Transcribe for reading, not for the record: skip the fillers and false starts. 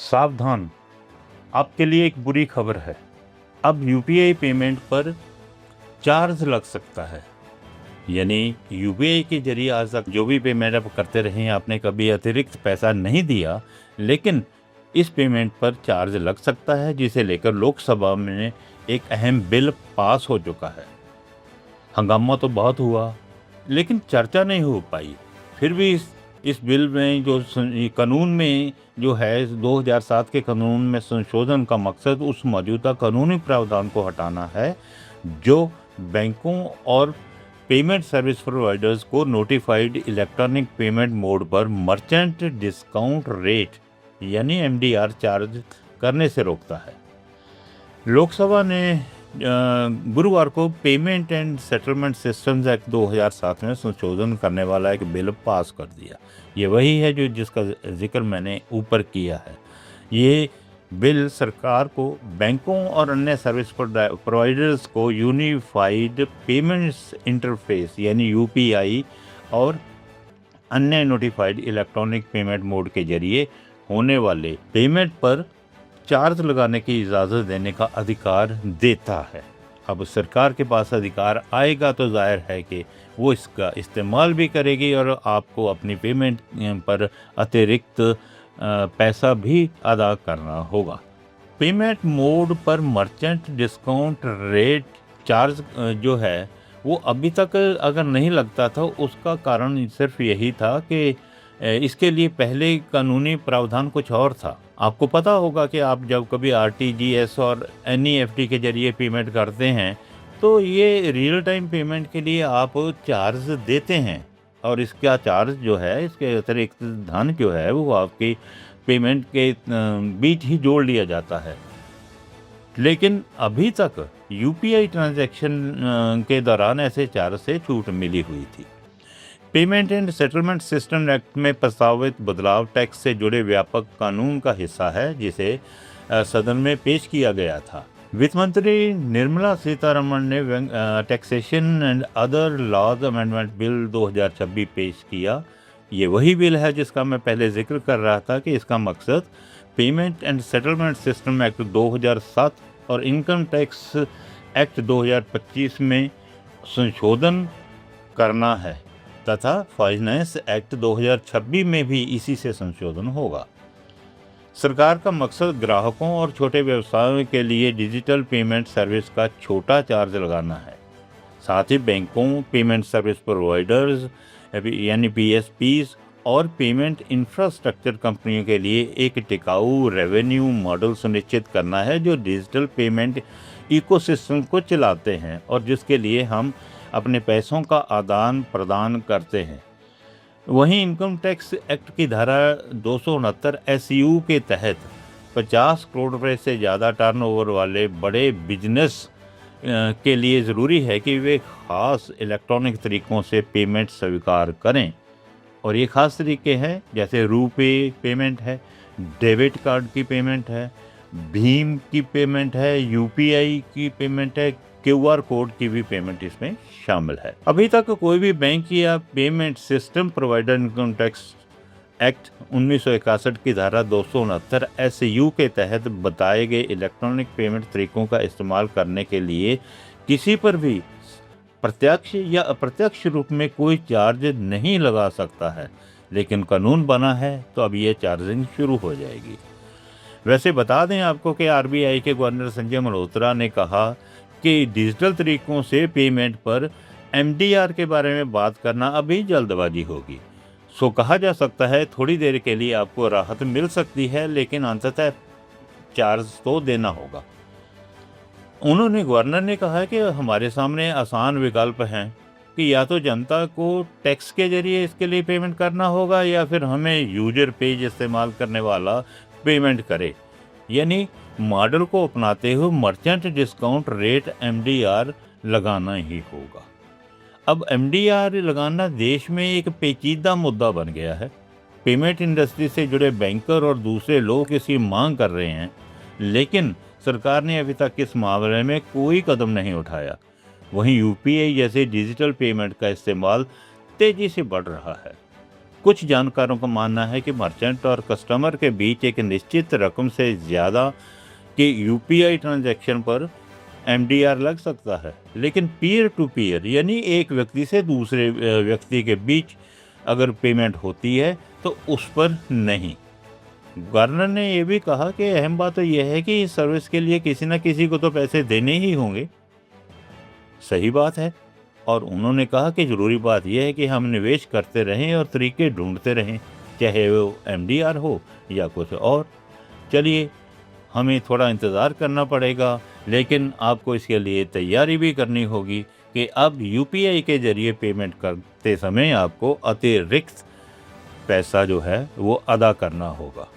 सावधान, आपके लिए एक बुरी खबर है। अब यूपीआई पेमेंट पर चार्ज लग सकता है। यानी यूपीआई के जरिए आज तक जो भी पेमेंट आप करते रहे हैं, आपने कभी अतिरिक्त पैसा नहीं दिया, लेकिन इस पेमेंट पर चार्ज लग सकता है, जिसे लेकर लोकसभा में एक अहम बिल पास हो चुका है। हंगामा तो बहुत हुआ, लेकिन चर्चा नहीं हो पाई। फिर भी इस बिल में कानून में जो है 2007 के कानून में संशोधन का मकसद उस मौजूदा कानूनी प्रावधान को हटाना है जो बैंकों और पेमेंट सर्विस प्रोवाइडर्स को नोटिफाइड इलेक्ट्रॉनिक पेमेंट मोड पर मर्चेंट डिस्काउंट रेट यानी एमडीआर चार्ज करने से रोकता है। लोकसभा ने गुरुवार को payment and settlement systems act 2007 में संशोधन करने वाला एक बिल पास कर दिया। ये वही है जिसका जिक्र मैंने ऊपर किया है। ये बिल सरकार को बैंकों और अन्य सर्विस प्रोवाइडर्स को यूनिफाइड पेमेंट्स इंटरफेस यानी यूपीआई और अन्य नोटिफाइड इलेक्ट्रॉनिक पेमेंट मोड के जरिए होने वाले पेमेंट पर चार्ज लगाने की इजाज़त देने का अधिकार देता है। अब सरकार के पास अधिकार आएगा तो जाहिर है कि वो इसका इस्तेमाल भी करेगी और आपको अपनी पेमेंट पर अतिरिक्त पैसा भी अदा करना होगा। पेमेंट मोड पर मर्चेंट डिस्काउंट रेट चार्ज जो है वो अभी तक अगर नहीं लगता था, उसका कारण सिर्फ यही था कि इसके लिए पहले कानूनी प्रावधान कुछ और था। आपको पता होगा कि आप जब कभी आरटीजीएस और एनईएफटी के जरिए पेमेंट करते हैं तो ये रियल टाइम पेमेंट के लिए आप चार्ज देते हैं और इसका चार्ज जो है, इसके अतिरिक्त धन जो है वो आपकी पेमेंट के बीच ही जोड़ लिया जाता है। लेकिन अभी तक यूपीआई ट्रांजैक्शन के दौरान ऐसे चार्ज से छूट मिली हुई थी। Payment and settlement system act में प्रस्तावित बदलाव टैक्स से जुड़े व्यापक कानून का हिस्सा है, जिसे सदन में पेश किया गया था। वित्त मंत्री निर्मला सीतारमण ने taxation and other laws amendment bill 2026 पेश किया। ये वही बिल है जिसका मैं पहले जिक्र कर रहा था कि इसका मकसद payment and settlement system act 2007 और इनकम टैक्स एक्ट 2025 में संशोधन करना है तथा फाइनेंस एक्ट 2026 में भी इसी से संशोधन होगा। सरकार का मकसद ग्राहकों और छोटे व्यवसायों के लिए डिजिटल पेमेंट सर्विस का छोटा चार्ज लगाना है। साथ ही बैंकों, पेमेंट सर्विस प्रोवाइडर्स यानी पीएसपीज और पेमेंट इंफ्रास्ट्रक्चर कंपनियों के लिए एक टिकाऊ रेवेन्यू मॉडल सुनिश्चित करना है जो डिजिटल पेमेंट इकोसिस्टम को चलाते हैं और जिसके लिए हम अपने पैसों का आदान प्रदान करते हैं। वहीं इनकम टैक्स एक्ट की धारा 269 एसयू के तहत 50 करोड़ रुपए से ज़्यादा टर्नओवर वाले बड़े बिजनेस के लिए ज़रूरी है कि वे ख़ास इलेक्ट्रॉनिक तरीक़ों से पेमेंट स्वीकार करें। और ये ख़ास तरीके हैं जैसे रुपे पेमेंट है, डेबिट कार्ड की पेमेंट है, भीम की पेमेंट है, यूपीआई की पेमेंट है, क्यूआर कोड की भी पेमेंट इसमें शामिल है। अभी तक कोई भी बैंक या payment system provider income tax act 1961 की धारा 269 एसयू के तहत बताए गए इलेक्ट्रॉनिक पेमेंट तरीकों का इस्तेमाल करने के लिए किसी पर भी प्रत्यक्ष या अप्रत्यक्ष रूप में कोई चार्ज नहीं लगा सकता है, लेकिन कानून बना है तो अब ये चार्जिंग शुरू हो जाएगी। वैसे बता दें आपको कि आरबीआई के गवर्नर संजय मल्होत्रा ने कहा कि डिजिटल तरीकों से पेमेंट पर एमडीआर के बारे में बात करना अभी जल्दबाजी होगी। सो कहा जा सकता है थोड़ी देर के लिए आपको राहत मिल सकती है, लेकिन अंततः चार्ज तो देना होगा। उन्होंने गवर्नर ने कहा कि हमारे सामने आसान विकल्प हैं कि या तो जनता को टैक्स के जरिए इसके लिए पेमेंट करना होगा या फिर हमें यूजर पेज इस्तेमाल करने वाला पेमेंट करे, यानी मॉडल को अपनाते हुए मर्चेंट डिस्काउंट रेट एमडीआर लगाना ही होगा। अब एमडीआर लगाना देश में एक पेचीदा मुद्दा बन गया है। पेमेंट इंडस्ट्री से जुड़े बैंकर और दूसरे लोग इसकी मांग कर रहे हैं, लेकिन सरकार ने अभी तक इस मामले में कोई कदम नहीं उठाया। वहीं यूपीआई जैसे डिजिटल पेमेंट का इस्तेमाल तेजी से बढ़ रहा है। कुछ जानकारों का मानना है कि मर्चेंट और कस्टमर के बीच एक निश्चित रकम से ज़्यादा के यूपीआई ट्रांजैक्शन पर एमडीआर लग सकता है, लेकिन पीयर टू पीयर यानी एक व्यक्ति से दूसरे व्यक्ति के बीच अगर पेमेंट होती है तो उस पर नहीं। गार्नर ने यह भी कहा कि अहम बात तो यह है कि इस सर्विस के लिए किसी न किसी को तो पैसे देने ही होंगे। सही बात है, और उन्होंने कहा कि ज़रूरी बात यह है कि हम निवेश करते रहें और तरीके ढूंढते रहें, चाहे वो एमडीआर हो या कुछ और। चलिए, हमें थोड़ा इंतज़ार करना पड़ेगा, लेकिन आपको इसके लिए तैयारी भी करनी होगी कि अब यूपीआई के ज़रिए पेमेंट करते समय आपको अतिरिक्त पैसा जो है वो अदा करना होगा।